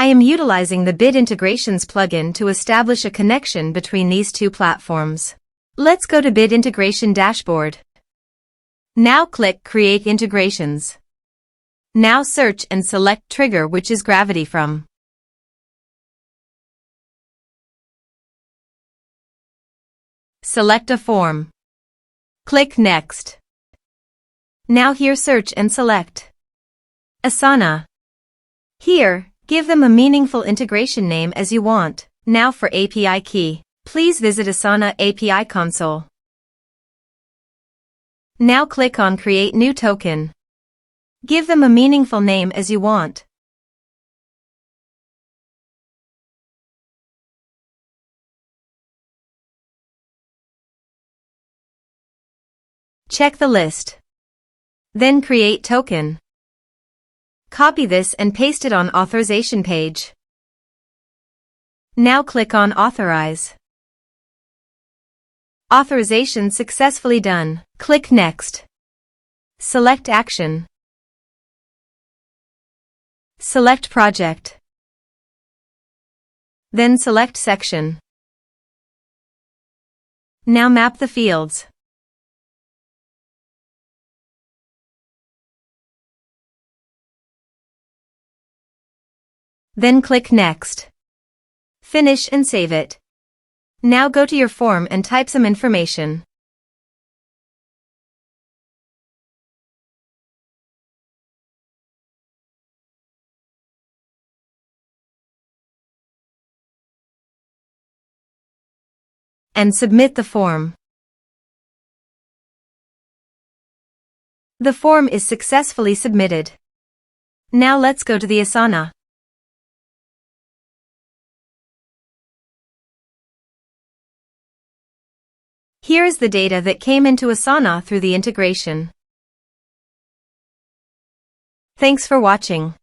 I am utilizing the Bit Integrations plugin to establish a connection between these two platforms. Let's go to Bit Integration Dashboard. Now click Create Integrations. Now search and select Trigger, which is Gravity from. Select a form. Click Next. Now here search and select Asana. Here, give them a meaningful integration name as you want. Now for API key, please visit Asana API console. Now click on Create New Token. Give them a meaningful name as you want. Check the list. Then create token. Copy this and paste it on authorization page. Now click on Authorize. Authorization successfully done. Click Next. Select Action. Select Project. Then select Section. Now map the fields. Then click Next. Finish and save it. Now go to your form and type some information. And submit the form. The form is successfully submitted. Now let's go to the Asana. Here is the data that came into Asana through the integration. Thanks for watching.